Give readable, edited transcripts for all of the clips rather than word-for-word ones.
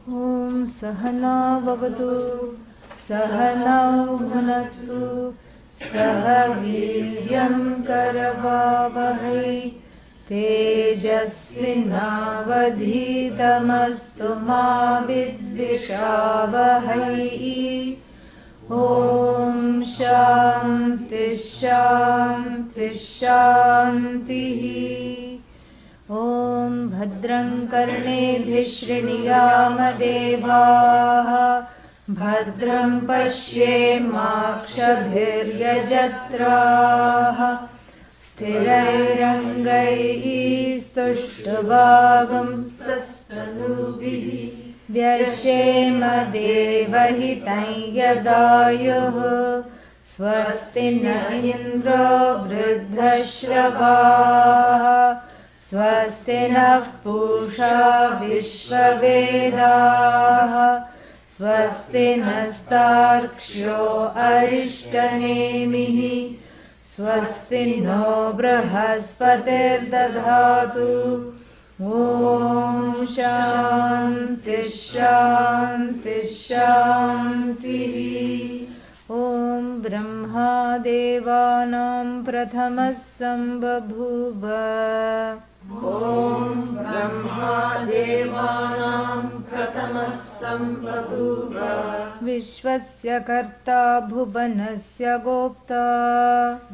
Om Sahana Vavatu Sahanau Bhunaktu Sahaviryam Karavavahai Tejasvinavadhitamastu ma vidvishavahai. Om Shanti Shanti Shanti. Om Bhadram Karnebhih Shriniyaama Devaah Bhadram Pashyemakshabhiryajatraah Sthirairangai Sushtvagam Sastanubhi Vyashema Devahitam Yadayuh Swasti na Indra Vruddhashravah Swasti nः Pusha Vishvavedaः Swasti nastarksho Arishtanemiः Swasti no Brahaspatir Dadhatu. Om Shanti Shanti Shanti. Om Brahma Devanam Prathamas Sambhabhuva. Om Brahma Devanam Prathamas Sambhabhuva. Vishvasya Karta Bhuvanasya Gopta.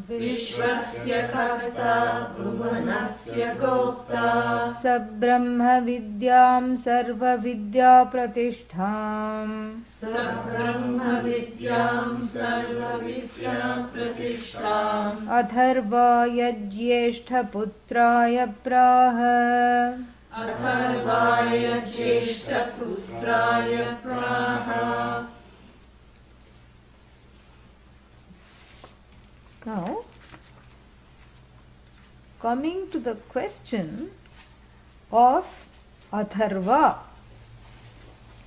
Vishvasya Karta Bhuvanasya Gopta. Sabrahma Vidyam Sarva Vidya Pratishtham. Sabrahma Vidyam Sarva Vidya Pratishtham. Atharvaya Jyeshtha Putraya Praha. Atharvaya Jyeshtha Putraya Praha. Now, coming to the question of Atharva.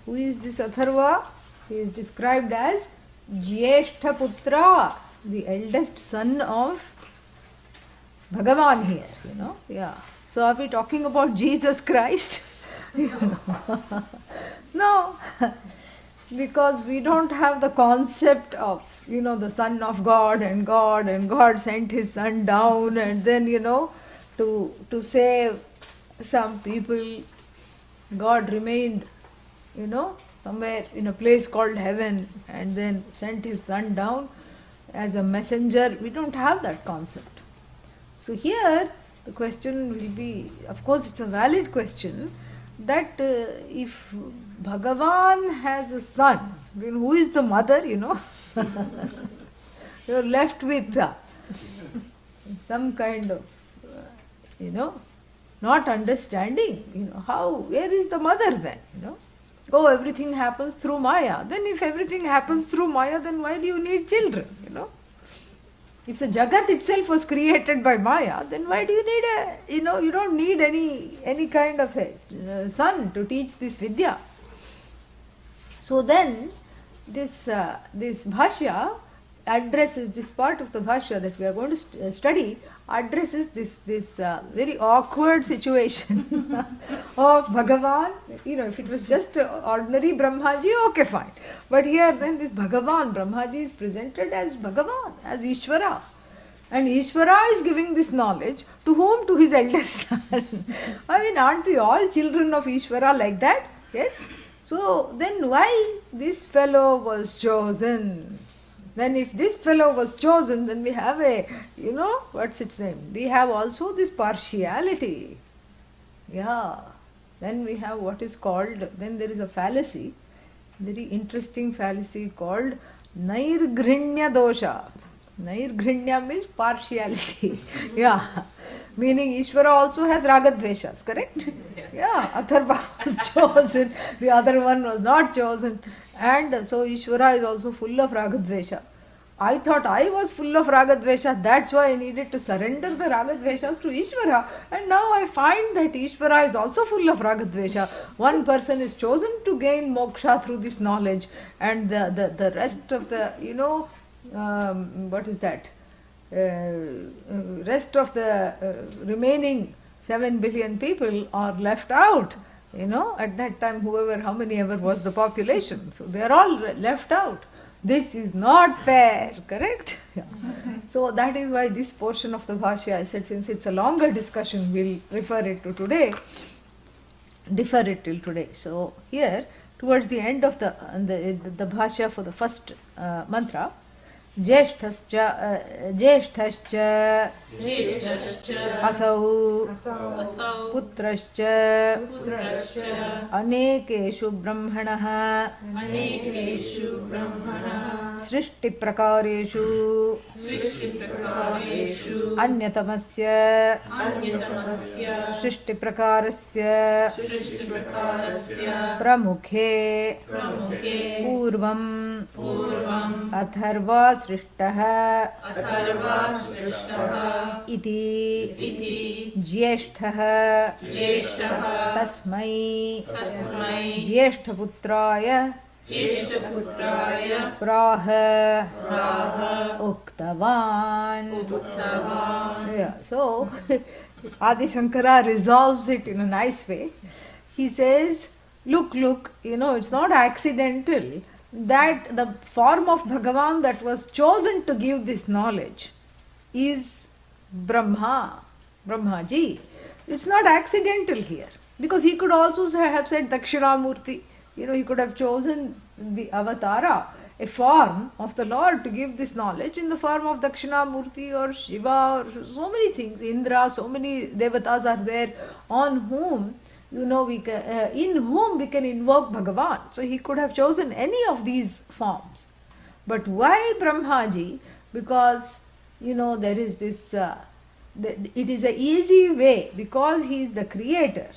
Who is this Atharva? He is described as Jyeshtha Putra, the eldest son of Bhagavan here, Yeah. So are we talking about Jesus Christ? No. Because we don't have the concept of, the Son of God and God sent His Son down and then, to save some people, God remained, somewhere in a place called heaven and then sent His Son down as a messenger. We don't have that concept. So here the question will be, of course it's a valid question, that if Bhagavan has a son, then who is the mother, You're left with some kind of, not understanding, where is the mother then, Oh, everything happens through Maya. Then if everything happens through Maya, then why do you need children, If the Jagat itself was created by Maya, then why do you need you don't need any kind of a son to teach this Vidya. So then, this Bhashya addresses, this part of the Bhashya that we are going to study, addresses this very awkward situation of Bhagavan. If it was just ordinary Brahmaji, okay, fine. But here then this Bhagavan, Brahmaji is presented as Bhagavan, as Ishvara. And Ishvara is giving this knowledge to whom? To his eldest son. Aren't we all children of Ishvara like that? Yes? So then why this fellow was chosen? Then if this fellow was chosen, then we have what's its name? We have also this partiality. Yeah. Then we have what is called, then there is a fallacy, very interesting fallacy called Nairghrinya dosha. Nairghrinya means partiality. Yeah. Meaning Ishvara also has ragadveshas, correct? Yeah. Atharva was chosen, the other one was not chosen. And so Ishvara is also full of ragadvesha. I thought I was full of ragadvesha, that's why I needed to surrender the ragadveshas to Ishvara. And now I find that Ishvara is also full of ragadvesha. One person is chosen to gain moksha through this knowledge, and the rest of the, what is that? Rest of the remaining 7 billion people are left out. At that time, how many ever was the population. So they are all left out. This is not fair, correct? Yeah. So that is why this portion of the Bhashya, I said, since it's a longer discussion, we'll defer it till today. So here, towards the end of the Bhashya for the first mantra, Jeshthascha Asau Putrascha Anekeshu Brahmanaha Srishti Prakareshu Anyatamasya Srishti Prakarasya Pramukhe Purvam Atharva Srishtah Iti Jyeshtah Tasmai Jyeshthaputraya Praha Uktavan. Yeah, so Adi Shankara resolves it in a nice way. He says, look, it's not accidental that the form of Bhagavan that was chosen to give this knowledge is Brahmaji. It's not accidental here, because he could also have said Dakshinamurti. He could have chosen the avatara, a form of the Lord, to give this knowledge in the form of Dakshinamurti or Shiva or so many things. Indra, so many devatas are there on whom in whom we can invoke Bhagavan. So he could have chosen any of these forms. But why Brahmaji? Because, there is this, it is an easy way, because he is the creator.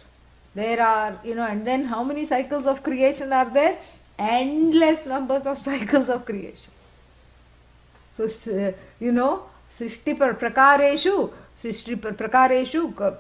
There are, and then how many cycles of creation are there? Endless numbers of cycles of creation. So, Srishti Prakareshu,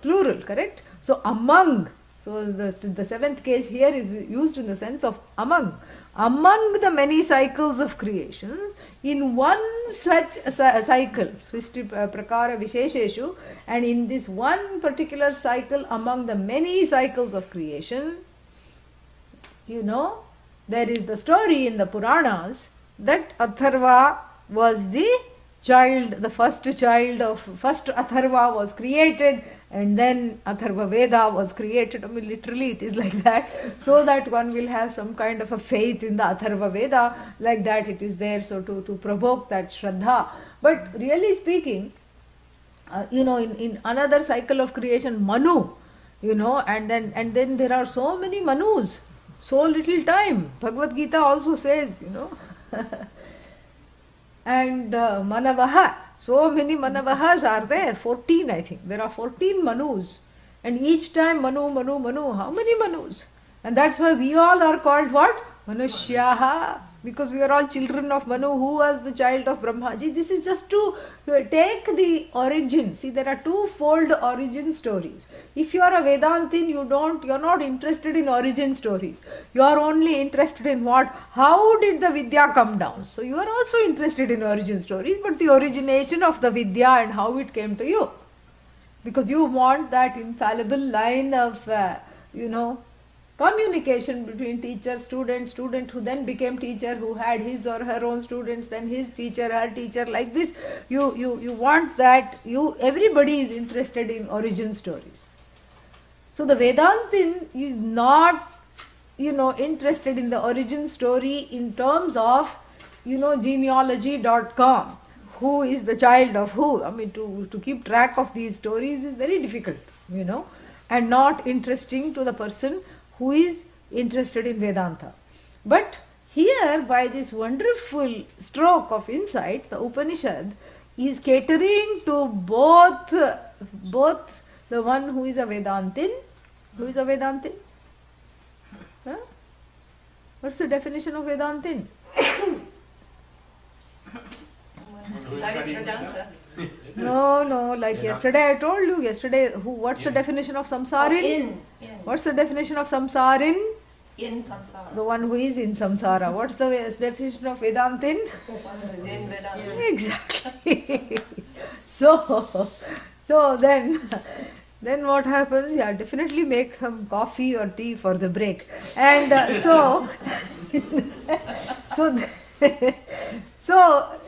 plural, correct? So, among. So the seventh case here is used in the sense of among the many cycles of creations, in one such cycle, Srishti Prakara Vishesheshu, and in this one particular cycle among the many cycles of creation, there is the story in the Puranas that Atharva was the first Atharva was created, and then Atharvaveda was created. Literally it is like that, so that one will have some kind of a faith in the Atharvaveda, like that it is there, so to provoke that Shraddha. But really speaking, in another cycle of creation, Manu, and then there are so many Manus, so little time. Bhagavad Gita also says, and Manavaha, so many Manavahas are there, 14 I think. There are 14 Manus, and each time Manu, how many Manus? And that's why we all are called what? Manushyaha, because we are all children of Manu, who was the child of Brahmaji. This is just to take the origin. See, there are twofold origin stories. If you are a Vedantin, you're not interested in origin stories. You are only interested in what? How did the Vidya come down? So you are also interested in origin stories, but the origination of the Vidya and how it came to you. Because you want that infallible line of, communication between teacher, student who then became teacher, who had his or her own students, then his teacher, her teacher, like this. You want that, everybody is interested in origin stories. So the Vedantin is not, interested in the origin story in terms of, genealogy.com. Who is the child of who? To keep track of these stories is very difficult, and not interesting to the person who is interested in Vedanta. But here, by this wonderful stroke of insight, the Upanishad is catering to both the one who is a Vedantin. Who is a Vedantin? Huh? What's the definition of Vedantin? No, like yesterday I told you, what's the definition of samsarin? What's the definition of samsarin? In samsara. The one who is in samsara. What's the definition of Vedantin? Exactly. So then Then what happens? Yeah, definitely make some coffee or tea for the break. And so, so, so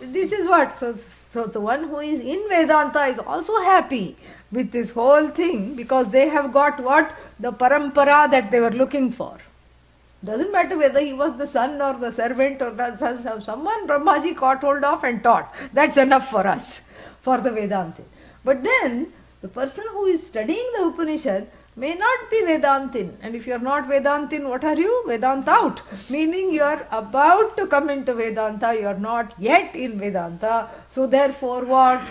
this is what. So the one who is in Vedanta is also happy with this whole thing because they have got what? The parampara that they were looking for. Doesn't matter whether he was the son or the servant or someone Brahmaji caught hold of and taught. That's enough for us, for the Vedantin. But then, the person who is studying the Upanishad may not be Vedantin. And if you are not Vedantin, what are you? Vedanta out. Meaning you are about to come into Vedanta, you are not yet in Vedanta. So therefore what?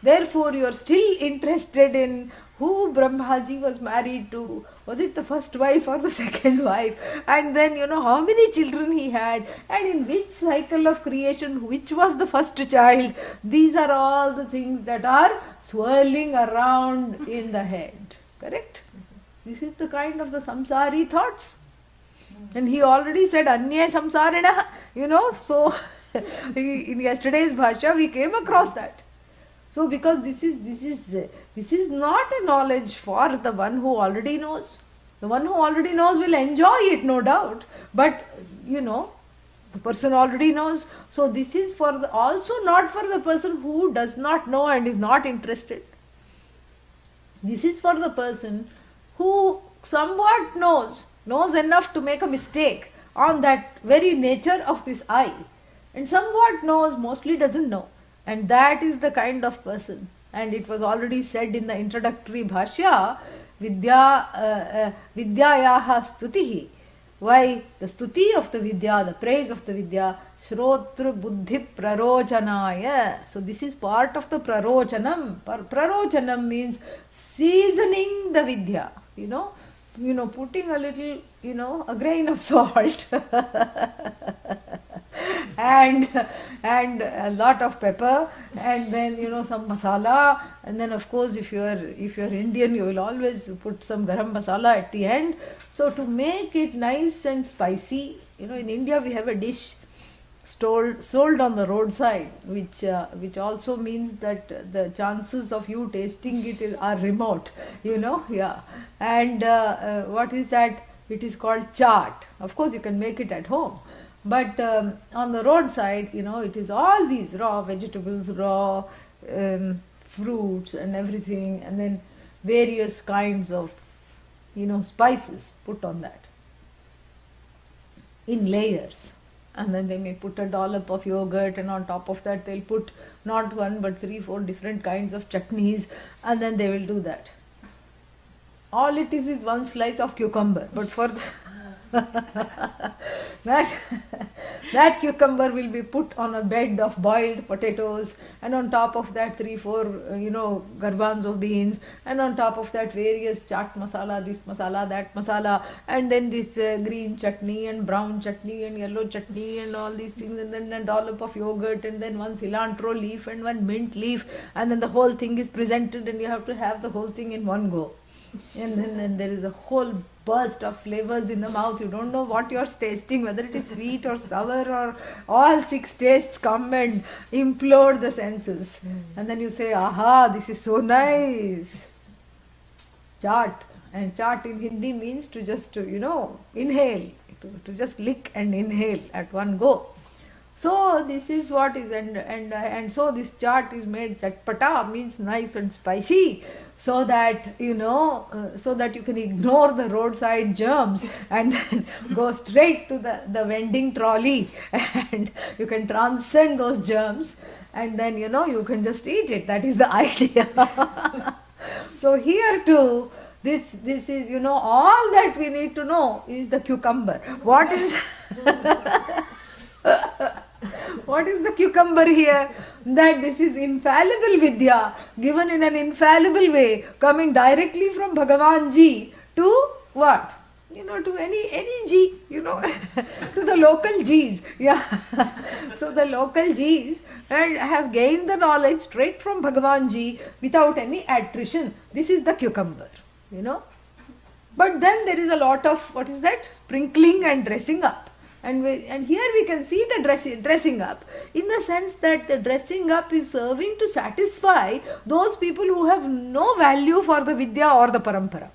Therefore you are still interested in who Brahmaji was married to. Was it the first wife or the second wife? And then how many children he had, and in which cycle of creation, which was the first child. These are all the things that are swirling around in the head. Correct? This is the kind of the samsari thoughts. And he already said Anya samsarina, so in yesterday's bhasha we came across that. So because this is not a knowledge for the one who already knows. The one who already knows will enjoy it, no doubt. But the person already knows. So this is also not for the person who does not know and is not interested. This is for the person who somewhat knows enough to make a mistake on that very nature of this I, and somewhat knows, mostly doesn't know. And that is the kind of person. And it was already said in the introductory bhashya, Vidyayaha stutihi. Why? The stuti of the Vidya, the praise of the Vidya, Shrotru Buddhi Prarochanaya. So this is part of the Prarochanam. Prarochanam means seasoning the Vidya. Putting a little, a grain of salt and a lot of pepper, and then some masala, and then of course if you are Indian, you will always put some garam masala at the end. So to make it nice and spicy, in India we have a dish sold on the roadside, which also means that the chances of you tasting it are remote, yeah. And what is that? It is called chaat. Of course you can make it at home, but on the roadside, it is all these raw vegetables, raw fruits and everything, and then various kinds of spices put on that in layers. And then they may put a dollop of yogurt, and on top of that they'll put not one but 3-4 different kinds of chutneys, and then they will do that. All it is one slice of cucumber, but for that cucumber will be put on a bed of boiled potatoes, and on top of that 3-4 garbanzo beans, and on top of that various chaat masala, this masala, that masala, and then this green chutney and brown chutney and yellow chutney and all these things, and then a dollop of yogurt, and then one cilantro leaf and one mint leaf, and then the whole thing is presented, and you have to have the whole thing in one go. And then there is a whole burst of flavors in the mouth. You don't know what you're tasting, whether it is sweet or sour, or all 6 tastes come and implode the senses. And then you say, aha, this is so nice. Chaat. And chaat in Hindi means to just, inhale, to just lick and inhale at one go. So this is what is, and so this chaat is made chatpata, means nice and spicy, so that so that you can ignore the roadside germs and then go straight to the vending trolley, and you can transcend those germs, and then you can just eat it. That is the idea. So here too, this is all that we need to know is the cucumber. What is what is the cucumber here? That this is infallible Vidya, given in an infallible way, coming directly from Bhagavan Ji to what? To any G, to the local G's. Yeah. So the local G's and have gained the knowledge straight from Bhagavan Ji without any attrition. This is the cucumber, But then there is a lot of, what is that? Sprinkling and dressing up. And here we can see the dressing up, in the sense that the dressing up is serving to satisfy those people who have no value for the Vidya or the Parampara.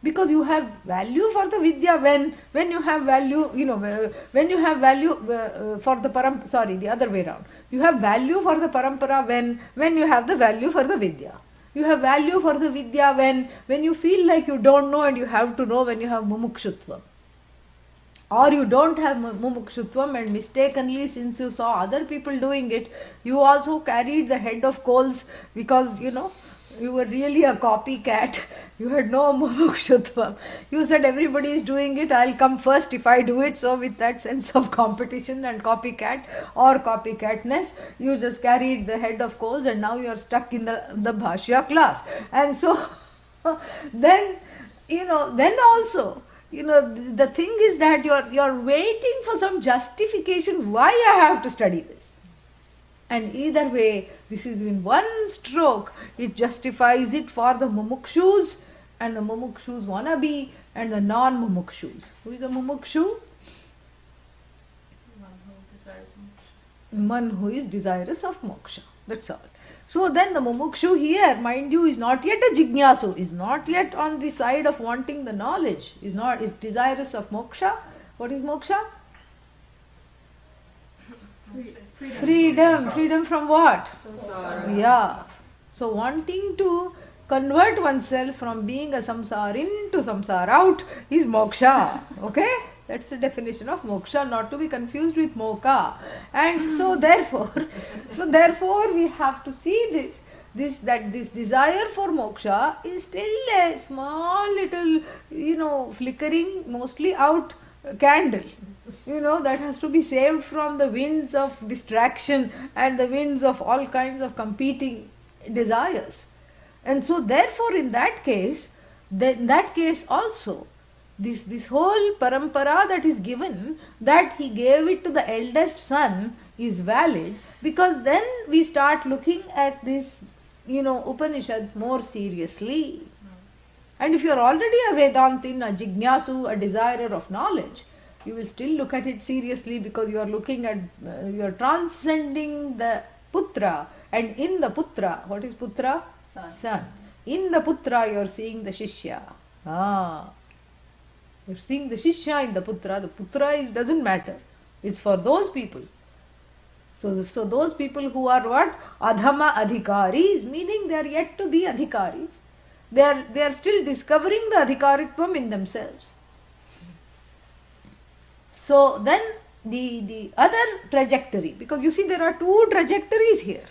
Because you have value for the Vidya when you have value, when you have value for the Parampara, sorry, the other way around. You have value for the Parampara when you have the value for the Vidya. You have value for the Vidya when you feel like you don't know and you have to know, when you have mumukshutvam. Or you don't have mumukshutvam and mistakenly, since you saw other people doing it, you also carried the head of coals because, you were really a copycat. You had no mumukshutvam. You said everybody is doing it, I'll come first if I do it. So with that sense of competition and copycat or copycatness, you just carried the head of coals and now you are stuck in the Bhashya class. And so then also, the thing is that you're waiting for some justification why I have to study this. And either way, this is in one stroke, it justifies it for the mumukshus and the mumukshus wannabe and the non-mumukshus. Who is a mumukshu? One who is desirous of moksha. That's all. So then the mumukshu here, mind you, is not yet a jignasu, is not yet on the side of wanting the knowledge, is desirous of moksha. What is moksha? Freedom from what? Samsara. Yeah. So wanting to convert oneself from being a samsarin to samsara out is moksha. Okay? That's the definition of moksha, not to be confused with moksha. And so therefore we have to see this desire for moksha is still a small little, flickering, mostly out candle. That has to be saved from the winds of distraction and the winds of all kinds of competing desires. And so therefore in that case also, this whole parampara that is given, that he gave it to the eldest son, is valid, because then we start looking at this, Upanishad more seriously. And if you are already a Vedantin, a Jignasu, a desirer of knowledge, you will still look at it seriously, because you are looking at, you are transcending the Putra, and in the Putra, what is Putra? Son. In the Putra you are seeing the Shishya. You are seeing the Shishya in the Putra. The Putra doesn't matter. It's for those people. So those people who are what? Adhama adhikaris, meaning they are yet to be adhikaris. They are still discovering the adhikaritvam in themselves. So then the other trajectory, because you see there are two trajectories here.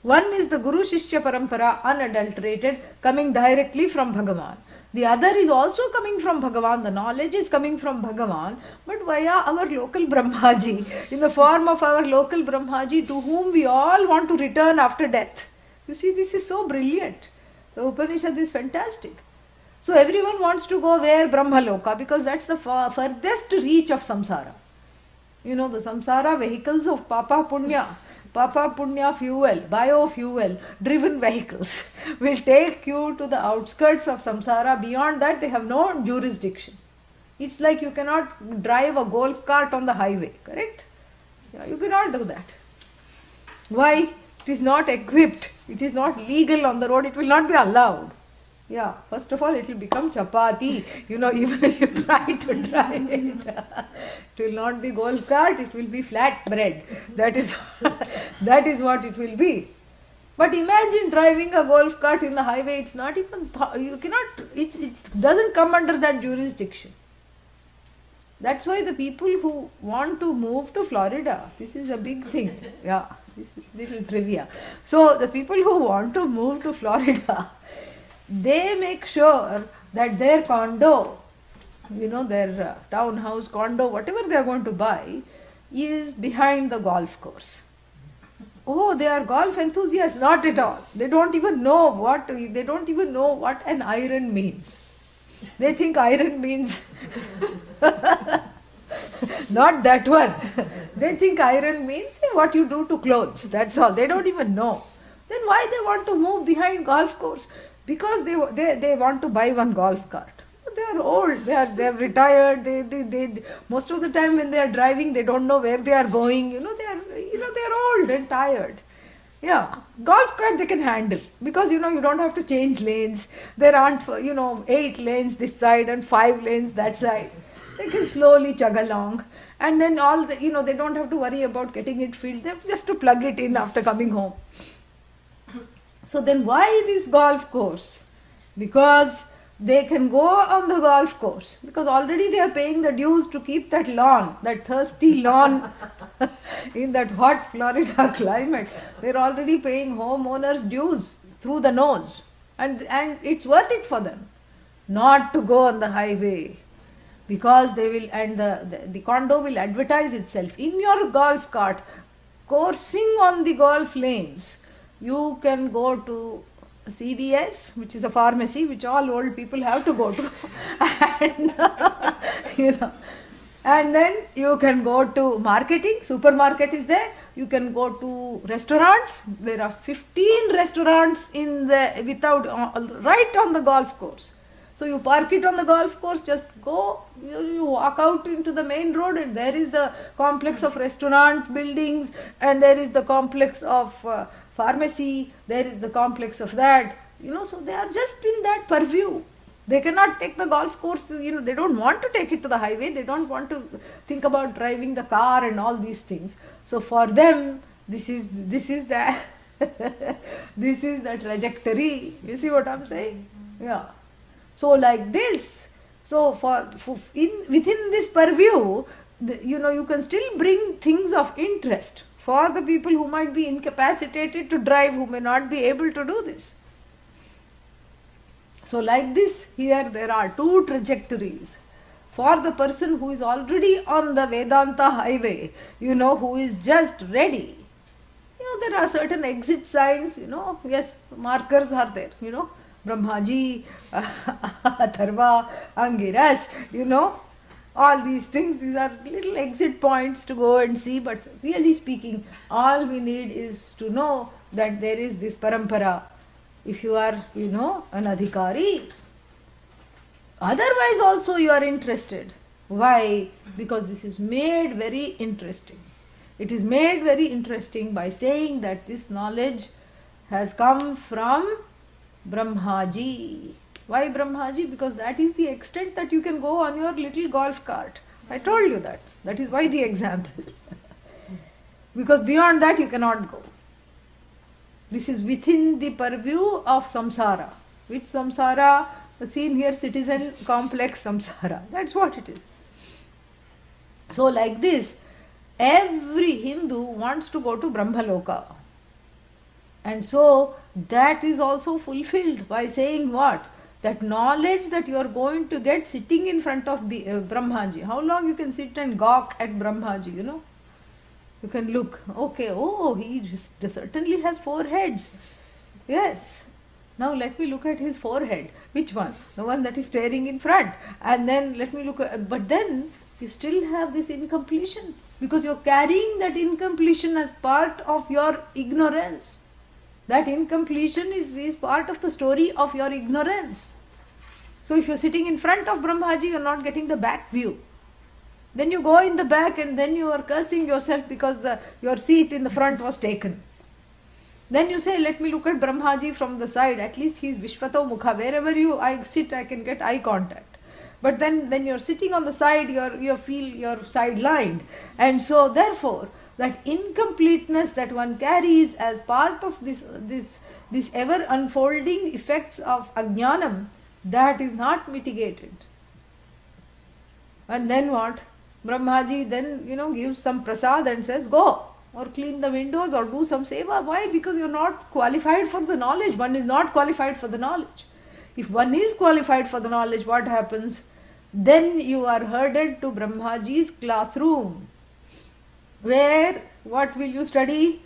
One is the Guru Shishya Parampara, unadulterated, coming directly from Bhagavan. The other is also coming from Bhagavan, the knowledge is coming from Bhagavan, but via our local Brahmaji, in the form of our local Brahmaji, to whom we all want to return after death. You see, this is so brilliant. The Upanishad is fantastic. So everyone wants to go where? Brahmaloka, because that's the furthest reach of samsara. The samsara vehicles of Papa Punya fuel, biofuel driven vehicles will take you to the outskirts of samsara. Beyond that, they have no jurisdiction. It's like you cannot drive a golf cart on the highway, correct? Yeah, you cannot do that. Why? It is not equipped. It is not legal on the road. It will not be allowed. Yeah, first of all, it will become chapati, even if you try to drive it. It will not be golf cart, it will be flat bread. That is what it will be. But imagine driving a golf cart in the highway, it's not even, it doesn't come under that jurisdiction. That's why the people who want to move to Florida, this is a big thing. Yeah, this is little trivia. So the people who want to move to Florida, they make sure that their condo, their townhouse, condo, whatever they are going to buy, is behind the golf course. Oh, they are golf enthusiasts? Not at all. They don't even know what an iron means. They think iron means not that one. They think iron means what you do to clothes. That's all. They don't even know. Then why they want to move behind golf course? Because they want to buy one golf cart. They are old. They are retired. They most of the time when they are driving, they don't know where they are going. They are old and tired. Yeah, golf cart they can handle because you don't have to change lanes. There aren't 8 lanes this side and 5 lanes that side. They can slowly chug along, and then all the they don't have to worry about getting it filled. They have just to plug it in after coming home. So then why this golf course? Because they can go on the golf course because already they are paying the dues to keep that lawn, that thirsty lawn in that hot Florida climate. They're already paying homeowners dues through the nose, and it's worth it for them not to go on the highway because they will, and the condo will advertise itself in your golf cart coursing on the golf lanes. You can go to CVS, which is a pharmacy which all old people have to go to, and then you can go to marketing. Supermarket is there. You can go to restaurants. There are 15 restaurants right on the golf course. So you park it on the golf course, just go, you walk out into the main road, and there is the complex of restaurant buildings, and there is the complex of pharmacy, there is the complex of that, so they are just in that purview. They cannot take the golf course, they don't want to take it to the highway, they don't want to think about driving the car and all these things. So for them, this is the this is the trajectory. You see what I'm saying? Yeah. So like this, so within this purview, you can still bring things of interest for the people who might be incapacitated to drive, who may not be able to do this. So like this, here there are 2 trajectories. For the person who is already on the Vedanta highway, who is just ready, there are certain exit signs, yes, markers are there, Brahmaji, Atharva, Angirasa, all these things, these are little exit points to go and see, but really speaking, all we need is to know that there is this parampara. If you are, an adhikari, otherwise also you are interested. Why? Because this is made very interesting. It is made very interesting by saying that this knowledge has come from Brahmaji. Why Brahmaji? Because that is the extent that you can go on your little golf cart. I told you that. That is why the example. Because beyond that you cannot go. This is within the purview of samsara. Which samsara? The seen here, citizen complex samsara. That's what it is. So like this, every Hindu wants to go to Brahmaloka. And so that is also fulfilled by saying what? That knowledge that you are going to get sitting in front of Brahmaji. How long you can sit and gawk at Brahmaji, You can look, okay, he certainly has 4 heads. Yes. Now let me look at his forehead. Which one? The one that is staring in front. And then let me look at, but then you still have this incompletion. Because you are carrying that incompletion as part of your ignorance. That incompletion is part of the story of your ignorance. So if you are sitting in front of Brahmaji, you are not getting the back view. Then you go in the back and then you are cursing yourself because your seat in the front was taken. Then you say, let me look at Brahmaji from the side. At least he is Vishvato Mukha. Wherever I sit, I can get eye contact. But then when you are sitting on the side, you feel you're sidelined. And so therefore, that incompleteness that one carries as part of this ever unfolding effects of ajnanam, that is not mitigated. And then what? Brahmaji then, gives some prasad and says, go, or clean the windows or do some seva. Why? Because you're not qualified for the knowledge. One is not qualified for the knowledge. If one is qualified for the knowledge, what happens? Then you are herded to Brahmaji's classroom. Where, what will you study?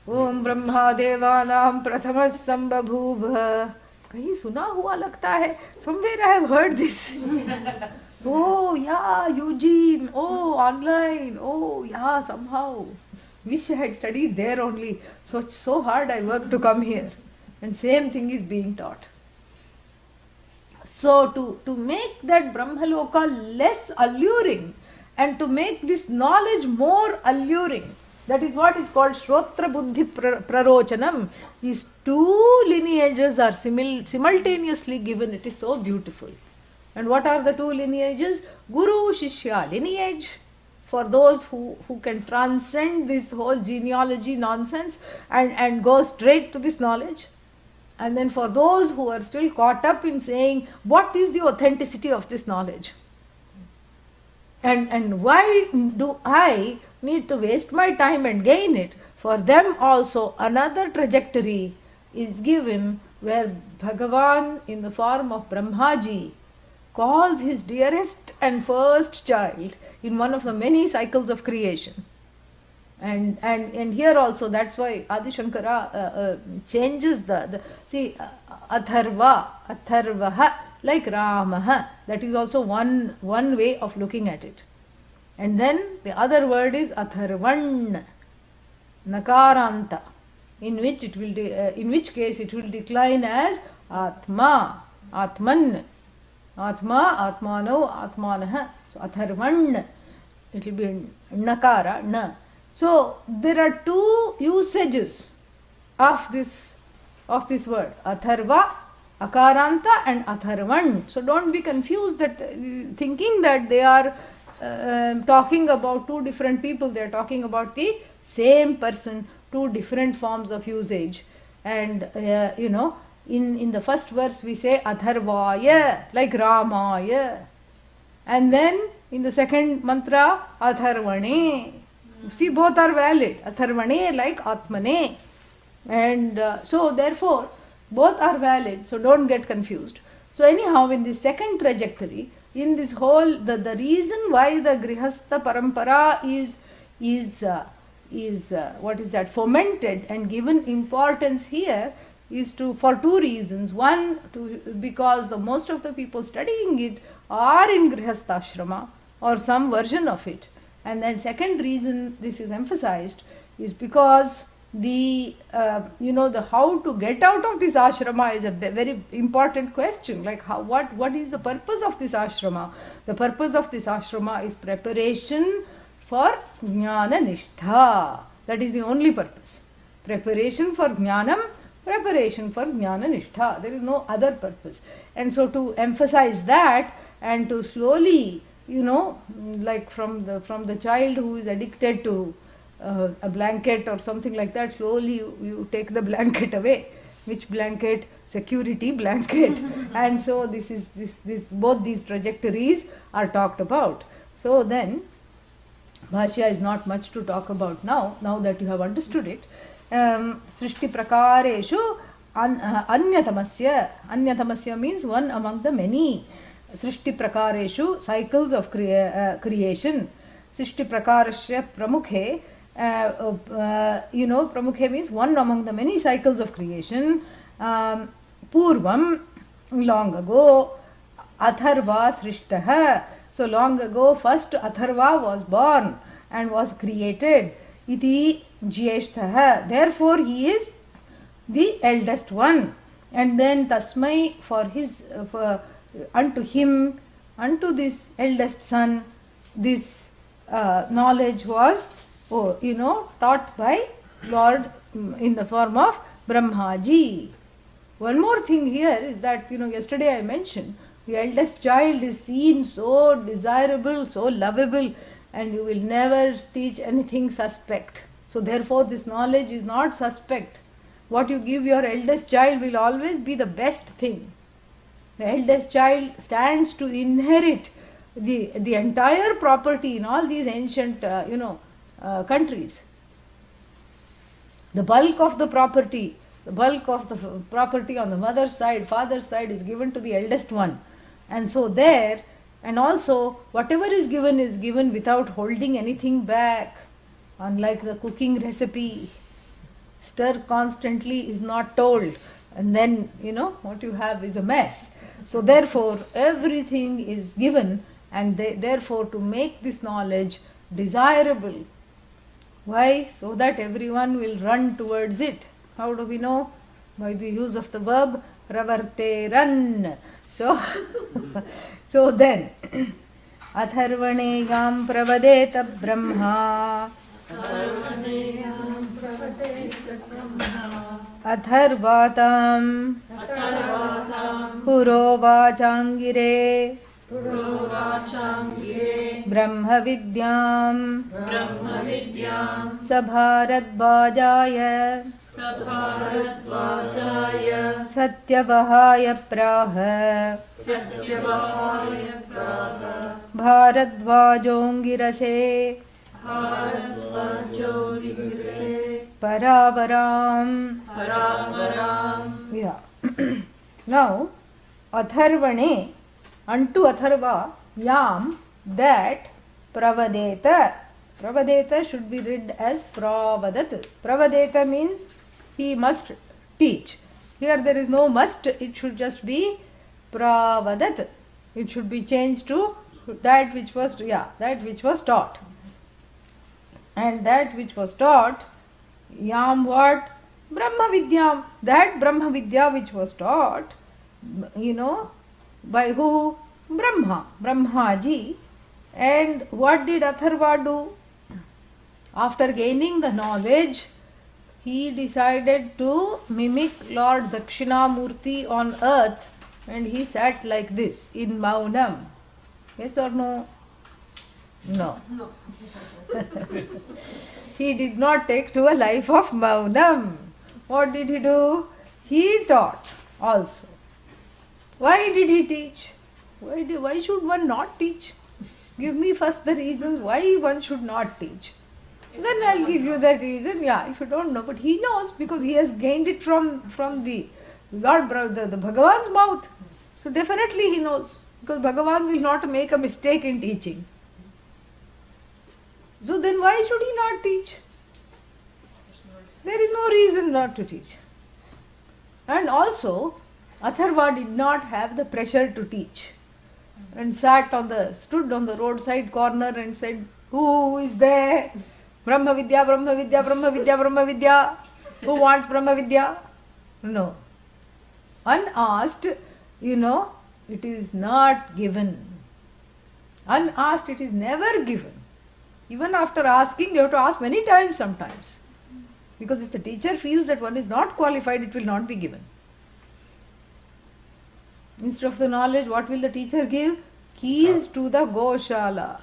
Om Brahma Devanam Prathamas Sambhabhuva. Kahin suna hua lagta hai. Somewhere I have heard this. Oh yeah, Eugene. Oh, online. Oh yeah, somehow. Wish I had studied there only. So hard I worked to come here. And same thing is being taught. So to make that Brahmaloka less alluring and to make this knowledge more alluring, that is what is called Shrotra Buddhi Prarochanam. These two lineages are simultaneously given. It is so beautiful. And what are the two lineages? Guru Shishya lineage, for those who can transcend this whole genealogy nonsense and go straight to this knowledge. And then for those who are still caught up in saying, what is the authenticity of this knowledge? And why do I need to waste my time and gain it? For them also another trajectory is given where Bhagavan in the form of Brahmaji calls his dearest and first child in one of the many cycles of creation. And here also, that's why Adi Shankara changes see, Atharvaha, like Ramaha. That is also one way of looking at it. And then the other word is Atharvan, Nakaranta, in which case it will decline as Atma, Atman, Atma, Atmano, Atmanaha. So Atharvan, it will be Nakara, Na. So there are two usages of this word, Atharva, Akaranta and Atharvan. So don't be confused thinking that they are talking about two different people. They are talking about the same person, two different forms of usage. And in the first verse we say Atharvaya, like Ramaya. And then in the second mantra, Atharvane. See, both are valid. Atharvane, like Atmane. And so therefore both are valid, so don't get confused. So anyhow, in the second trajectory, in this whole, the reason why the Grihastha Parampara is fomented and given importance here is for two reasons. One, because most of the people studying it are in Grihastha Ashrama or some version of it. And then second reason this is emphasized is because the how to get out of this ashrama is a very important question. Like what is the purpose of this ashrama? The purpose of this ashrama is preparation for jnana nishtha. That is the only purpose. Preparation for jnanam, preparation for jnana nishtha. There is no other purpose. And so to emphasize that and to slowly, like from the child who is addicted to a blanket or something like that, slowly you take the blanket away. Which blanket? Security blanket. And so this both these trajectories are talked about. So then Bhashya is not much to talk about now that you have understood it. Srishti prakareshu anyatamasya means one among the many. Srishti prakareshu, cycles of creation. Srishti prakarasya pramukhe, pramukhe means one among the many cycles of creation. Purvam, long ago. Atharva srishtaha, so long ago first Atharva was born and was created. Iti jyeshtaha, therefore he is the eldest one. And then tasmai, unto him, unto this eldest son, this knowledge was taught by Lord in the form of Brahmaji. One more thing here is that yesterday I mentioned the eldest child is seen so desirable, so lovable, and you will never teach anything suspect. So therefore this knowledge is not suspect. What you give your eldest child will always be the best thing. The eldest child stands to inherit the entire property in all these ancient countries. The bulk of the property on the mother's side, father's side is given to the eldest one. And so there, and also whatever is given without holding anything back. Unlike the cooking recipe, stir constantly is not told, and then what you have is a mess. So therefore everything is given, and therefore to make this knowledge desirable. Why? So that everyone will run towards it. How do we know? By the use of the verb pravarte, run. So, so then, Atharvane yam pravadeta brahma. Atharvatam Purovachangire Brahma Vidyam Sabharadvajaya Satyavahaya Praha Bharadvajongirase Paravaram. Yeah. Now, Atharvane, unto Atharva, yam, that, pravadeta. Pravadeta should be read as pravadat. Pravadeta means he must teach. Here there is no must, it should just be pravadat. It should be changed to that which was, that which was taught. And that which was taught, yam what? Brahma Vidyam. That Brahma Vidya which was taught, by who? Brahma, Brahmaji. And what did Atharva do? After gaining the knowledge, he decided to mimic Lord Dakshinamurti on earth, and he sat like this in Maunam. Yes or no? No. He did not take to a life of Maunam. What did he do? He taught also. Why did he teach? Why should one not teach? Give me first the reasons why one should not teach. Then I'll give you the reason. If you don't know. But he knows because he has gained it from the Lord, the Bhagavan's mouth. So definitely he knows. Because Bhagavan will not make a mistake in teaching. So then why should he not teach? There is no reason not to teach. And also, Atharva did not have the pressure to teach. And stood on the roadside corner and said, who is there? Brahma Vidya, Brahma Vidya, Brahma Vidya, Brahma Vidya. Who wants Brahma Vidya? No. Unasked, it is not given. Unasked, it is never given. Even after asking, you have to ask many times sometimes. Because if the teacher feels that one is not qualified, it will not be given. Instead of the knowledge, what will the teacher give? Keys to the Goshala.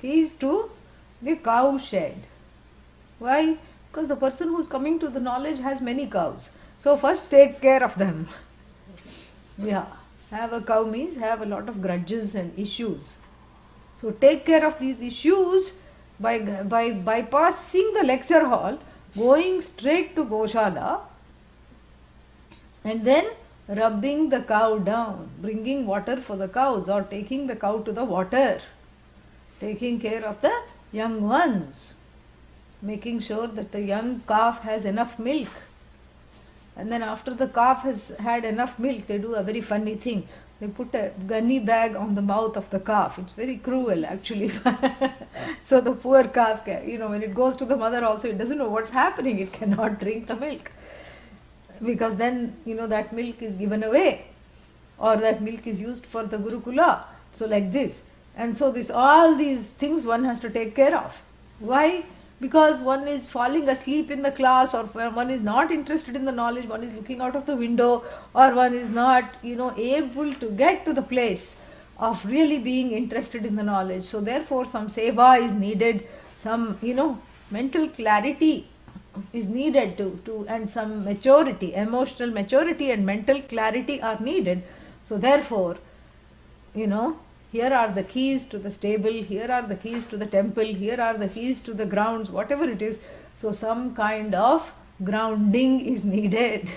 Keys to the cow shed. Why? Because the person who is coming to the knowledge has many cows. So first take care of them. Have a cow means have a lot of grudges and issues. So take care of these issues by bypassing the lecture hall, going straight to Goshala, and then rubbing the cow down, bringing water for the cows or taking the cow to the water, taking care of the young ones, making sure that the young calf has enough milk. And then after the calf has had enough milk, they do a very funny thing. They put a gunny bag on the mouth of the calf. It's very cruel actually. So the poor calf, when it goes to the mother also, it doesn't know what's happening. It cannot drink the milk. Because then, that milk is given away. Or that milk is used for the Gurukula. So like this. And so all these things one has to take care of. Why? Because one is falling asleep in the class, or one is not interested in the knowledge, one is looking out of the window, or one is not, able to get to the place of really being interested in the knowledge. So therefore some seva is needed, some, mental clarity is needed to and some maturity, emotional maturity and mental clarity are needed. So therefore, here are the keys to the stable, here are the keys to the temple, here are the keys to the grounds, whatever it is. So some kind of grounding is needed,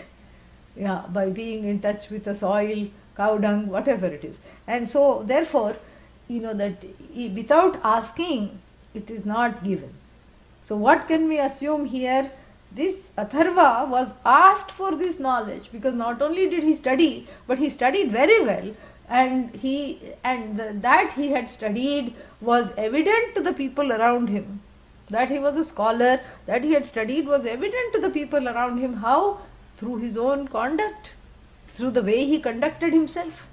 by being in touch with the soil, cow dung, whatever it is. And so therefore, that without asking, it is not given. So what can we assume here? This Atharva was asked for this knowledge, because not only did he study, but he studied very well. And that he had studied was evident to the people around him. That he was a scholar, that he had studied was evident to the people around him. How? Through his own conduct, through the way he conducted himself.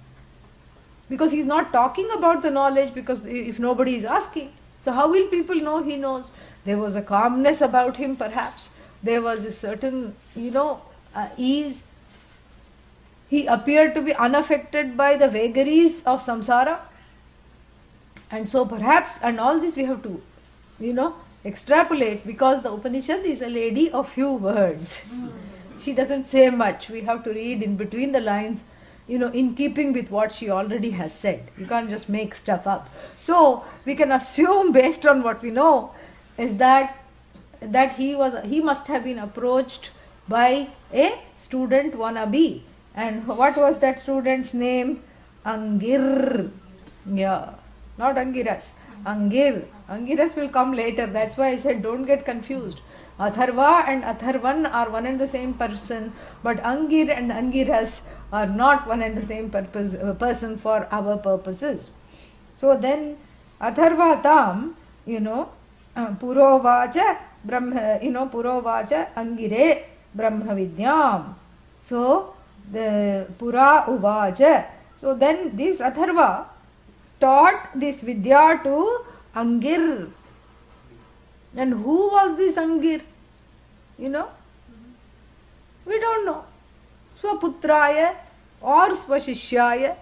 Because he's not talking about the knowledge, because if nobody is asking, so how will people know he knows? There was a calmness about him perhaps. There was a certain, ease. He appeared to be unaffected by the vagaries of samsara. And so perhaps, and all this we have to, extrapolate, because the Upanishad is a lady of few words. She doesn't say much. We have to read in between the lines, in keeping with what she already has said. You can't just make stuff up. So we can assume, based on what we know, is that he must have been approached by a student wannabe. And what was that student's name? Angir. Yeah, not Angiras. Angir. Angiras will come later. That's why I said don't get confused. Atharva and Atharvan are one and the same person, but Angir and Angiras are not one and the same person for our purposes. So then Atharva tam, Purovacha Brahma, Purovacha Angire Brahma Vidyam. So the Pura Uvacha. So then this Atharva taught this Vidya to Angir. And who was this Angir? We don't know. Swaputraya or Swashishyaya,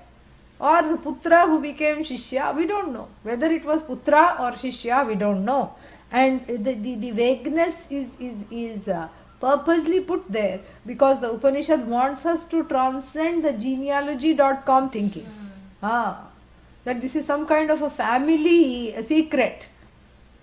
or the Putra who became Shishya, we don't know. Whether it was Putra or Shishya, we don't know. And the vagueness is purposely put there because the Upanishad wants us to transcend the genealogy.com thinking. That this is some kind of a family secret.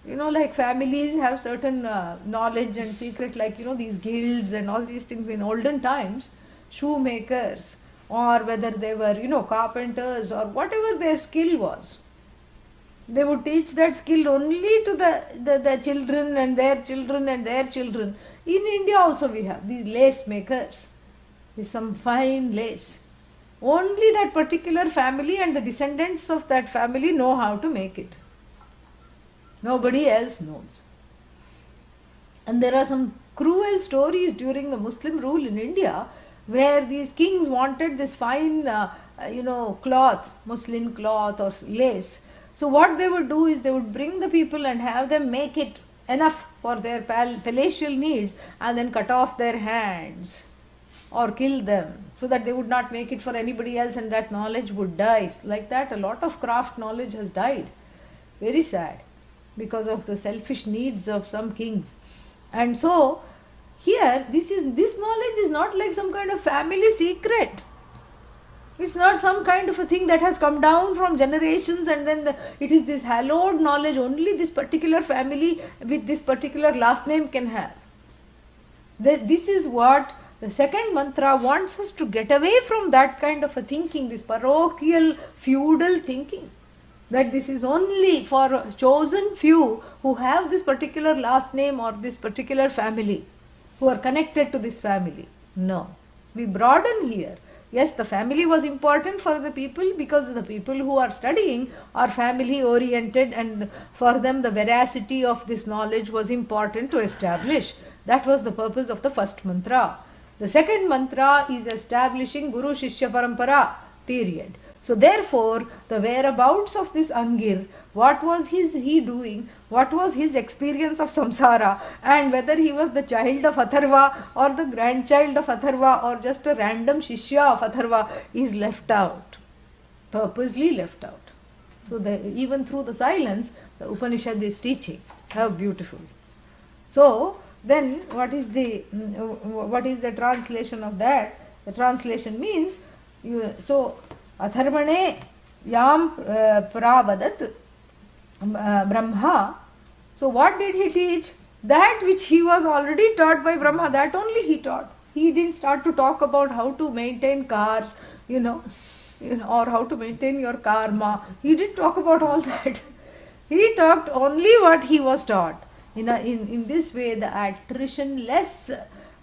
Like families have certain knowledge and secret, like, these guilds and all these things in olden times, shoemakers, or whether they were, carpenters or whatever their skill was. They would teach that skill only to the children and their children and their children. In India also we have these lace makers. There's some fine lace. Only that particular family and the descendants of that family know how to make it. Nobody else knows. And there are some cruel stories during the Muslim rule in India where these kings wanted this fine, cloth, muslin cloth or lace. So what they would do is they would bring the people and have them make it enough for their palatial needs and then cut off their hands or kill them so that they would not make it for anybody else and that knowledge would die. Like that, a lot of craft knowledge has died. Very sad. Because of the selfish needs of some kings. And so here this knowledge is not like some kind of family secret. It's not some kind of a thing that has come down from generations and then it is this hallowed knowledge only this particular family with this particular last name can have. This is what the second mantra wants us to get away from, that kind of a thinking, this parochial feudal thinking. That this is only for a chosen few who have this particular last name or this particular family, who are connected to this family. No. We broaden here. Yes, the family was important for the people because the people who are studying are family oriented and for them the veracity of this knowledge was important to establish. That was the purpose of the first mantra. The second mantra is establishing Guru Shishya Parampara, period. So therefore, the whereabouts of this Angir, what was he doing, what was his experience of samsara, and whether he was the child of Atharva or the grandchild of Atharva or just a random Shishya of Atharva is left out, purposely left out. So even through the silence, the Upanishad is teaching. How beautiful. So then what is the translation of that? The translation means, Atharvane yam pravadat Brahma. So what did he teach? That which he was already taught by Brahma, that only he taught. He didn't start to talk about how to maintain cars, or how to maintain your karma. He didn't talk about all that. He talked only what he was taught. In this way, the attrition-less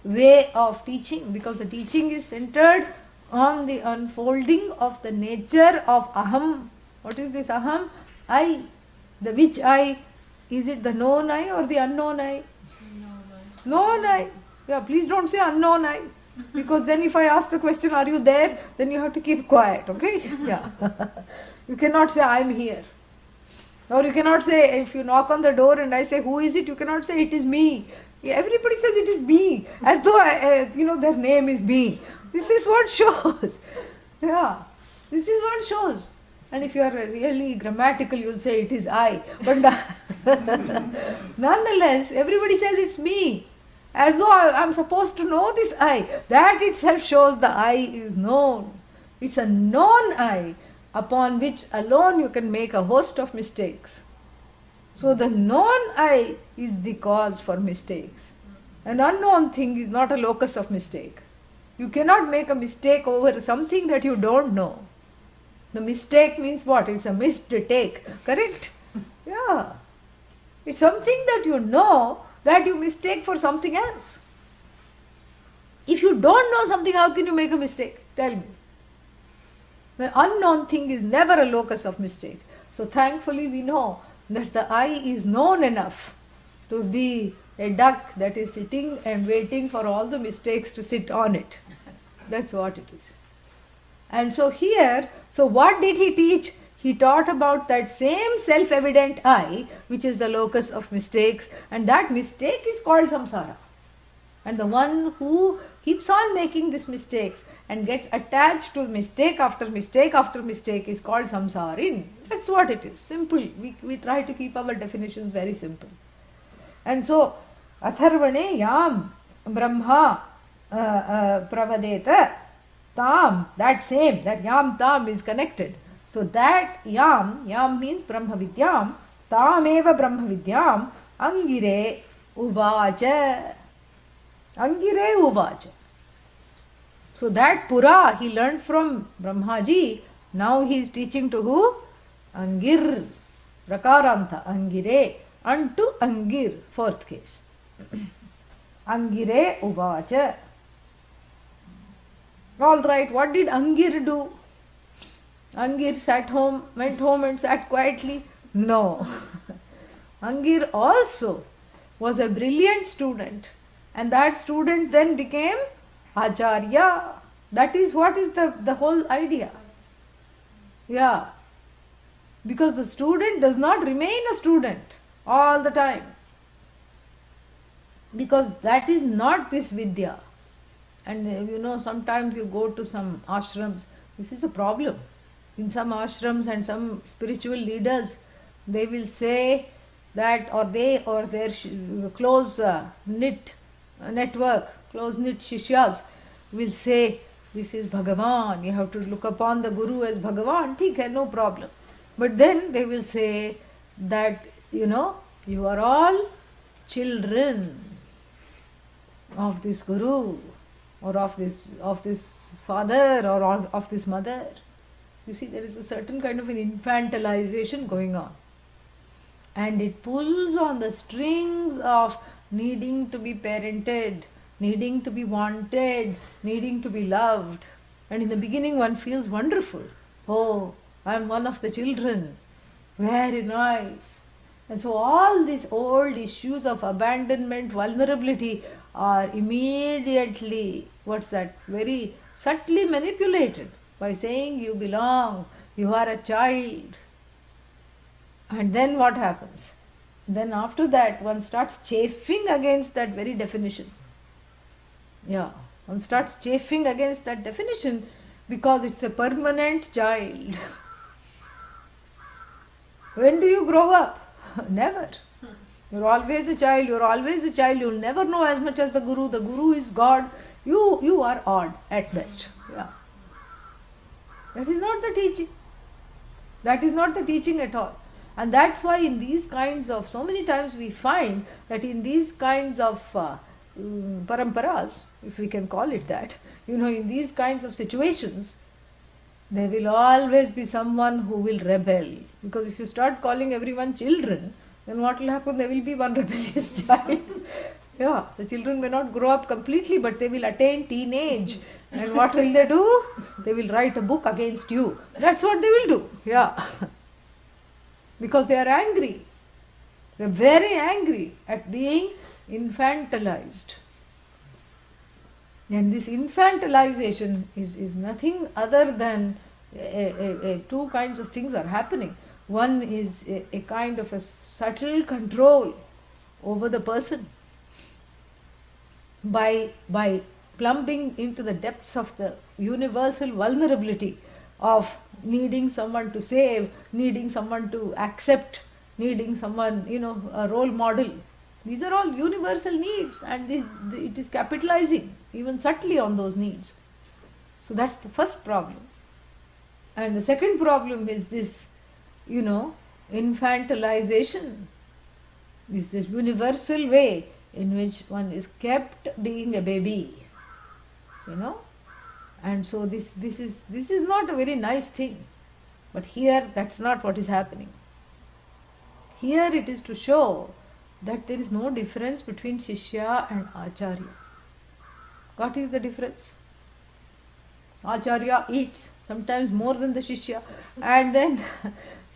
way of teaching, because the teaching is centered on the unfolding of the nature of Aham. What is this Aham? I. The which I? Is it the known I or the unknown I? Known I. Yeah, please don't say unknown I. Because then if I ask the question, are you there? Then you have to keep quiet, okay? Yeah. You cannot say, I am here. Or you cannot say, if you knock on the door and I say, who is it? You cannot say, it is me. Everybody says it is me. As though, their name is me. This is what shows. Yeah. This is what shows. And if you are really grammatical, you will say it is I. But nonetheless, everybody says it's me. As though I am supposed to know this I. That itself shows the I is known. It's a known I upon which alone you can make a host of mistakes. So the known I is the cause for mistakes. An unknown thing is not a locus of mistake. You cannot make a mistake over something that you don't know. The mistake means what? It's a mistake. Correct? Yeah. It's something that you know that you mistake for something else. If you don't know something, how can you make a mistake? Tell me. The unknown thing is never a locus of mistake. So thankfully we know that the I is known enough to be a duck that is sitting and waiting for all the mistakes to sit on it. That's what it is. And so here, so what did he teach? He taught about that same self-evident I, which is the locus of mistakes, and that mistake is called samsara. And the one who keeps on making these mistakes and gets attached to mistake after mistake after mistake is called samsarin. That's what it is. Simple. We try to keep our definitions very simple. And so, Atharvane yam brahma pravadeta tam, that same, that yam tam is connected. So that yam means Brahma Vidyam, tam eva Brahma Vidyam, angire uvacha. Angire uvacha. So that Pura he learned from Brahmaji, now he is teaching to who? Angir, Prakaranta, Angire, unto Angir, fourth case. Angire uvacha. Alright, what did Angir do? Angir went home and sat quietly? No. Angir also was a brilliant student, and that student then became Acharya. That is what is the whole idea. Yeah. Because the student does not remain a student all the time. Because that is not this Vidya. And sometimes you go to some ashrams. This is a problem. In some ashrams and some spiritual leaders, they will say that, or their close knit network, close knit shishyas will say, this is Bhagavan, you have to look upon the Guru as Bhagavan, theek hai, no problem. But then they will say that, you are all children of this Guru, or of this father, or of this mother. You see, there is a certain kind of an infantilization going on. And it pulls on the strings of needing to be parented, needing to be wanted, needing to be loved. And in the beginning one feels wonderful. Oh, I am one of the children. Very nice. And so all these old issues of abandonment, vulnerability are immediately, very subtly manipulated by saying you belong, you are a child. And then what happens? Then after that one starts chafing against that very definition. Yeah, one starts chafing against that definition because it's a permanent child. When do you grow up? Never. You're always a child, you'll never know as much as the Guru. The Guru is God. You are odd at best. Yeah. That is not the teaching. That is not the teaching at all. And that's why in these kinds of, so many times we find that in these kinds of paramparas, if we can call it that, in these kinds of situations, there will always be someone who will rebel. Because if you start calling everyone children, then what will happen? There will be one rebellious child. Yeah, the children may not grow up completely, but they will attain teenage. And what will they do? They will write a book against you. That's what they will do. Yeah. Because they are angry. They are very angry at being infantilized. And this infantilization is nothing other than two kinds of things are happening. One is a kind of a subtle control over the person by plumbing into the depths of the universal vulnerability of needing someone to save, needing someone to accept, needing someone, a role model. These are all universal needs, and it is capitalizing even subtly on those needs. So that's the first problem. And the second problem is this, infantilization. This is a universal way in which one is kept being a baby, And so this is not a very nice thing. But here that's not what is happening. Here it is to show that there is no difference between Shishya and Acharya. What is the difference? Acharya eats, sometimes more than the Shishya, and then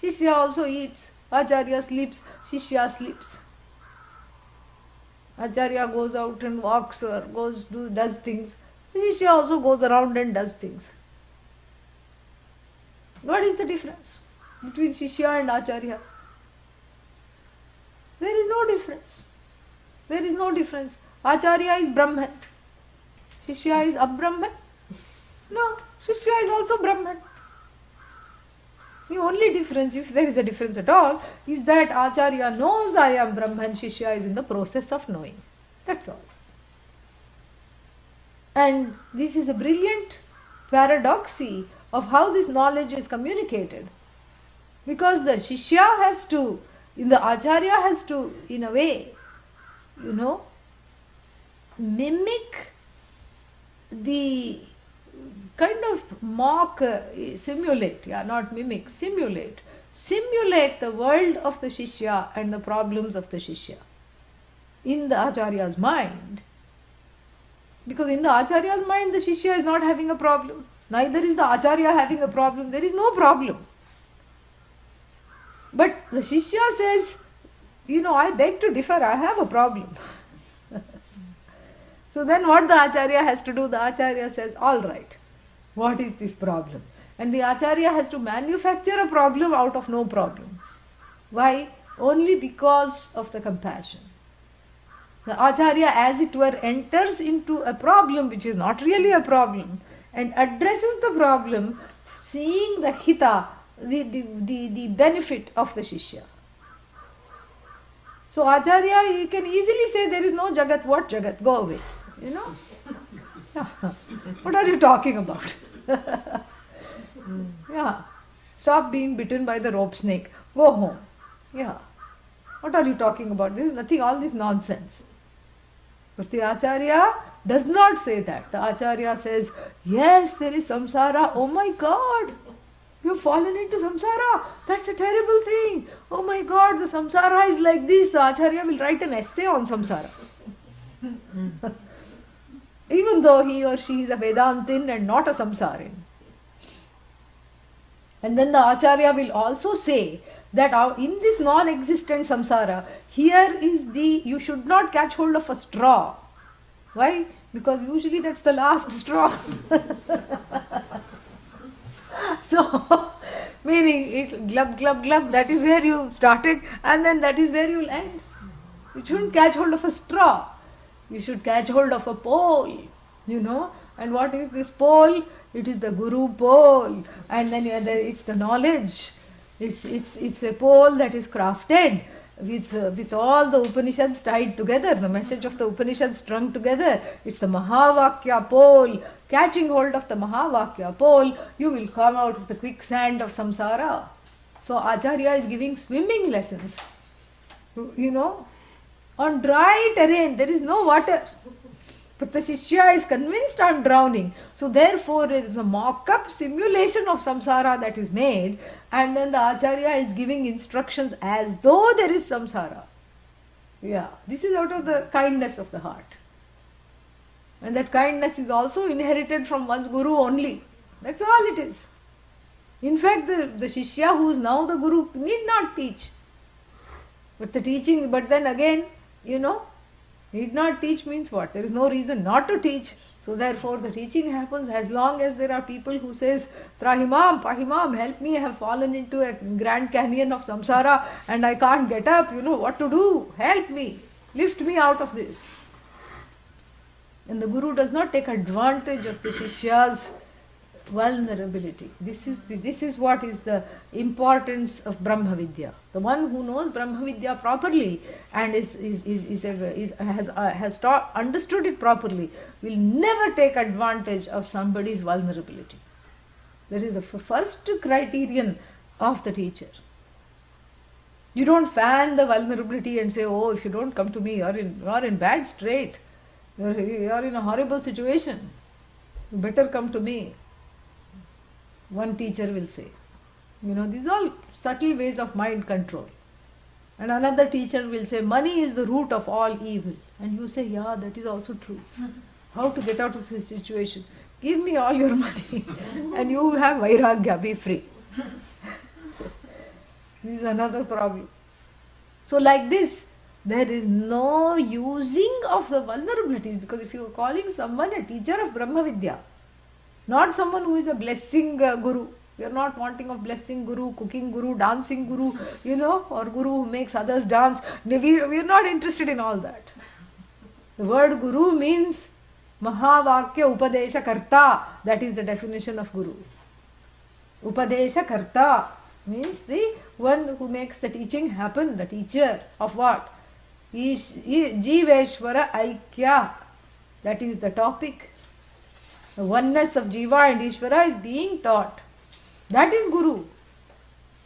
Shishya also eats. Acharya sleeps, Shishya sleeps. Acharya goes out and walks or does things. Shishya also goes around and does things. What is the difference between Shishya and Acharya? There is no difference. There is no difference. Acharya is Brahman. Shishya is Abrahman. No, Shishya is also Brahman. The only difference, if there is a difference at all, is that Acharya knows I am Brahman, Shishya is in the process of knowing. That's all. And this is a brilliant paradoxy of how this knowledge is communicated. Because the Shishya has to, the Acharya has to, in a way, mimic the kind of simulate the world of the Shishya and the problems of the Shishya in the Acharya's mind. Because in the Acharya's mind, the Shishya is not having a problem. Neither is the Acharya having a problem. There is no problem. But the Shishya says, I beg to differ, I have a problem. So then what the Acharya has to do? The Acharya says, all right, what is this problem? And the Acharya has to manufacture a problem out of no problem. Why? Only because of the compassion. The Acharya, as it were, enters into a problem which is not really a problem and addresses the problem, seeing the hita, the benefit of the Shishya. So Acharya, he can easily say there is no Jagat. What Jagat? Go away. What are you talking about? Yeah. Stop being bitten by the rope snake. Go home. Yeah. What are you talking about? There is nothing, all this nonsense. But the Acharya does not say that. The Acharya says, yes, there is samsara. Oh my God, you have fallen into samsara. That's a terrible thing. Oh my God, the samsara is like this. The Acharya will write an essay on samsara. Even though he or she is a Vedantin and not a samsarin. And then the Acharya will also say that in this non-existent samsara, here is you should not catch hold of a straw. Why? Because usually that's the last straw. So, meaning it glub, glub, glub, that is where you started and then that is where you will end. You shouldn't catch hold of a straw. You should catch hold of a pole, And what is this pole? It is the Guru pole. And then it's the knowledge. It's a pole that is crafted with all the Upanishads tied together, the message of the Upanishads strung together. It's the Mahavakya pole. Catching hold of the Mahavakya pole, you will come out of the quicksand of samsara. So Acharya is giving swimming lessons. On dry terrain, there is no water. But the Shishya is convinced I am drowning. So therefore there is a mock-up simulation of samsara that is made, and then the Acharya is giving instructions as though there is samsara. Yeah, this is out of the kindness of the heart. And that kindness is also inherited from one's Guru only. That's all it is. In fact, the Shishya who is now the Guru need not teach. But the teaching, but then again, need not teach means what? There is no reason not to teach. So therefore the teaching happens as long as there are people who says, Trahimam, Pahimam, help me, I have fallen into a grand canyon of samsara and I can't get up, what to do, help me, lift me out of this. And the Guru does not take advantage of the Shishya's vulnerability. This is what is the importance of Brahma Vidya. The one who knows Brahma Vidya properly and has understood it properly will never take advantage of somebody's vulnerability. That is the first criterion of the teacher. You don't fan the vulnerability and say, oh, if you don't come to me, you're in bad strait. You're in a horrible situation. You better come to me. One teacher will say. These are all subtle ways of mind control. And another teacher will say, money is the root of all evil. And you say, yeah, that is also true. How to get out of this situation? Give me all your money and you have vairagya, be free. This is another problem. So like this, there is no using of the vulnerabilities, because if you are calling someone a teacher of Brahma Vidya, not someone who is a blessing guru. We are not wanting of blessing guru, cooking guru, dancing guru, or guru who makes others dance. We are not interested in all that. The word guru means Mahavakya Upadesha Karta. That is the definition of guru. Upadesha Karta means the one who makes the teaching happen, the teacher of what? Jiveshwara Aikya. That is the topic. The oneness of Jiva and Ishvara is being taught. That is Guru.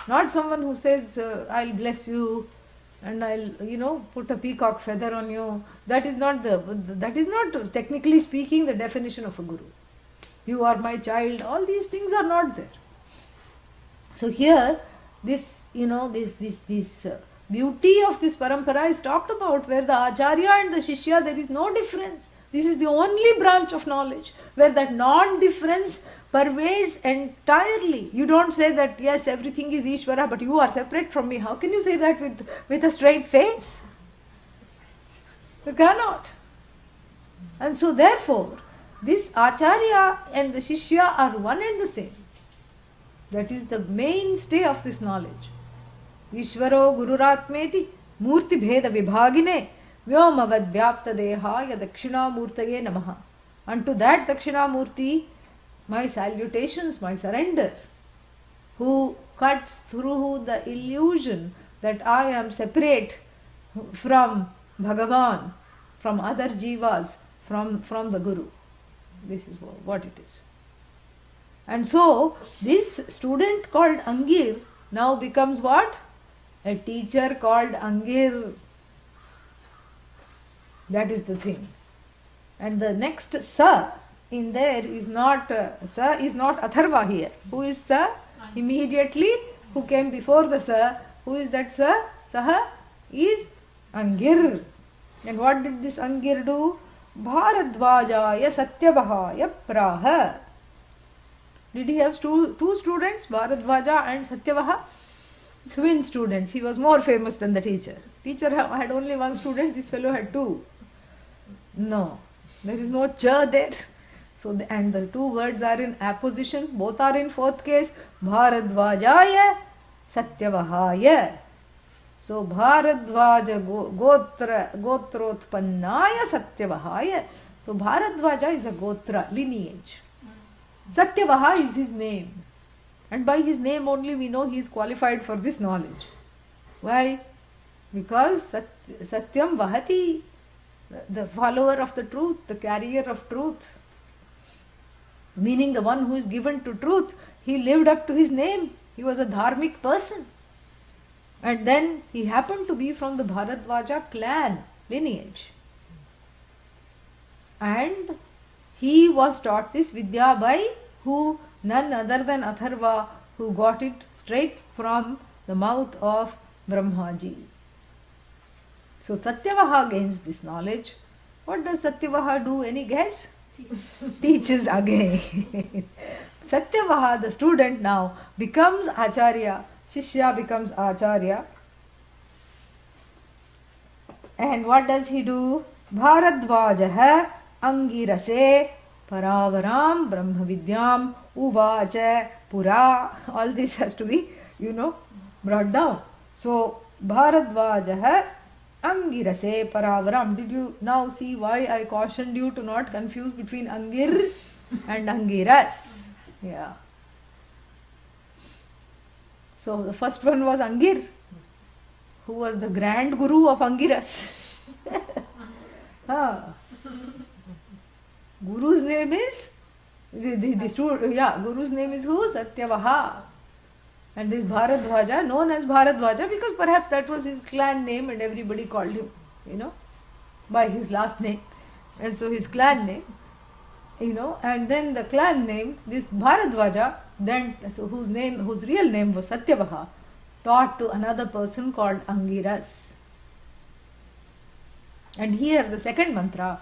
Not someone who says, I'll bless you and I'll, put a peacock feather on you. That is not technically speaking the definition of a Guru. You are my child. All these things are not there. So here, this beauty of this parampara is talked about, where the Acharya and the Shishya, there is no difference. This is the only branch of knowledge where that non-difference pervades entirely. You don't say that, yes, everything is Ishvara, but you are separate from me. How can you say that with a straight face? You cannot. And so therefore, this Acharya and the Shishya are one and the same. That is the mainstay of this knowledge. Ishvaro Gururatmeti Murti Bheda Vibhagine Vyomavad Vyapta Dehaya Dakshinamurtaye Namaha. Unto that Dakshinamurti, my salutations, my surrender, who cuts through the illusion that I am separate from Bhagavan, from other jivas, from the Guru. This is what it is. And so, this student called Angir now becomes what? A teacher called Angir. That is the thing. And the next Sa in there is not Atharva here. Who is Sa? Immediately, who came before the Sa? Who is that Sa? Saha is Angir. And what did this Angir do? Bharadvajaya Satyavahaya Praha. Did he have two students, Bharadvaja and Satyavaha? Twin students. He was more famous than the teacher. Teacher had only one student, this fellow had two. No, there is no cha there. So, and the two words are in apposition, both are in fourth case. Bharadvajaya Satyavahaya. So, Bharadvaja Gotrotpannaya Satyavahaya. So, Bharadvaja is a Gotra, lineage. Satyavaha is his name. And by his name only we know he is qualified for this knowledge. Why? Because Satyam Vahati, the follower of the truth, the carrier of truth, meaning the one who is given to truth, he lived up to his name. He was a dharmic person. And then he happened to be from the Bharadvaja clan lineage. And he was taught this Vidya by who? None other than Atharva, who got it straight from the mouth of Brahmaji. So Satyavaha gains this knowledge. What does Satyavaha do? Any guess? Teaches again. Satyavaha, the student now, becomes Acharya. Shishya becomes Acharya. And what does he do? Bharadvajaha Angirase Paravaram Brahmavidyam Uvacha Pura. All this has to be, brought down. So, Bharadvajaha Angirase Paravaram. Did you now see why I cautioned you to not confuse between Angir and Angiras? Yeah. So, the first one was Angir, who was the grand guru of Angiras. Guru's name is Guru's name is who? Satyavaha. And this Bharadvaja, known as Bharadvaja because perhaps that was his clan name and everybody called him, by his last name. And so his clan name, and then the clan name, this Bharadvaja, then whose real name was Satyavaha, taught to another person called Angiras. And here the second mantra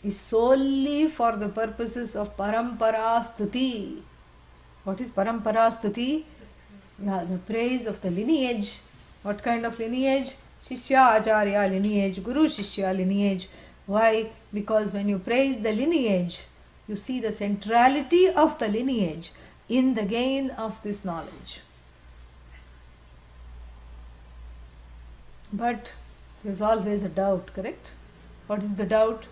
is solely for the purposes of Parampara Stuti. What is Parampara Stuti? The praise of the lineage. What kind of lineage? Shishya Acharya lineage, Guru Shishya lineage. Why? Because when you praise the lineage, you see the centrality of the lineage in the gain of this knowledge. But there is always a doubt, correct? What is the doubt?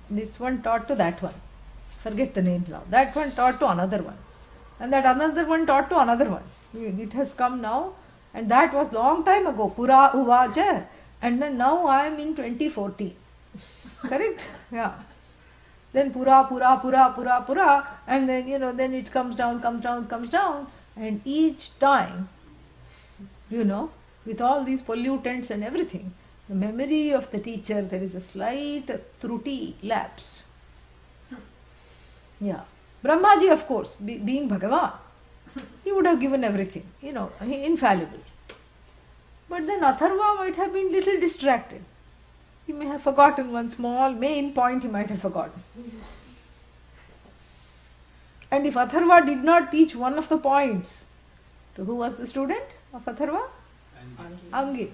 This one taught to that one. Forget the names now. That one taught to another one. And that another one taught to another one. It has come now. And that was long time ago. Pura Uvaja. And then now I am in 2040. Correct? Yeah. Then Pura. And then, then it comes down. And each time, with all these pollutants and everything, the memory of the teacher, there is a slight truti, lapse. Yeah. Brahmaji, of course, being Bhagavan, he would have given everything, infallible. But then Atharva might have been little distracted. He may have forgotten one small main point, he might have forgotten. And if Atharva did not teach one of the points, to who was the student of Atharva? Angir.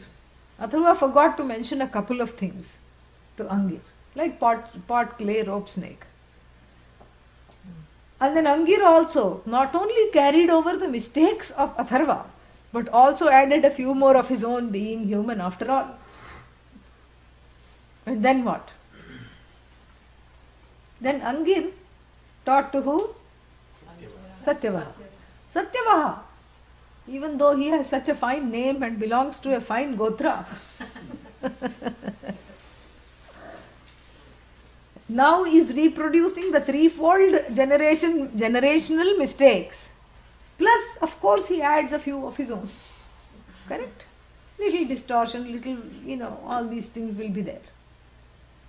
Atharva forgot to mention a couple of things to Angir, like pot, clay, rope, snake. And then Angir also not only carried over the mistakes of Atharva, but also added a few more of his own, being human after all. And then what? Then Angir taught to who? Satyavaha. Satyavaha. Even though he has such a fine name and belongs to a fine gotra. Now is reproducing the threefold generational mistakes. Plus, of course, he adds a few of his own. Correct? Little distortion, little, all these things will be there.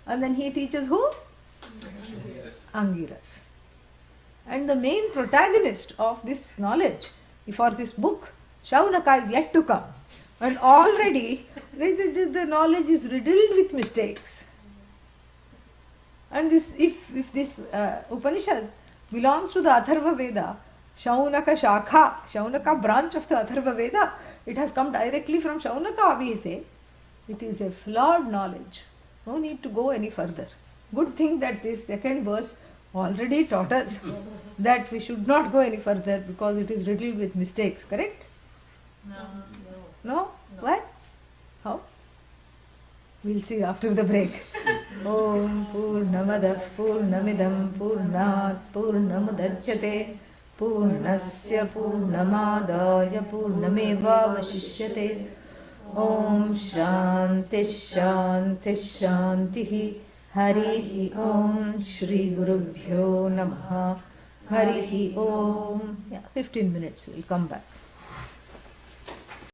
And then he teaches who? Angiras. And the main protagonist of this knowledge, for this book, Shaunaka, is yet to come. And already the knowledge is riddled with mistakes. And if this Upanishad belongs to the Atharvaveda, Shaunaka Shakha, Shaunaka branch of the Atharvaveda, it has come directly from Shaunaka, we say. It is a flawed knowledge. No need to go any further. Good thing that this second verse already taught us that we should not go any further because it is riddled with mistakes, correct? No? Why? How? We'll see after the break. Om Purnamadah Purnamidam Purnat Purnamudachyate Purnasya Purnamadaya Purnameva Vashishyate. Om Shanti Shanti Shantihi. Harihi Om Shri Gurubhyo Namaha. Harihi Om. 15 minutes, we'll come back.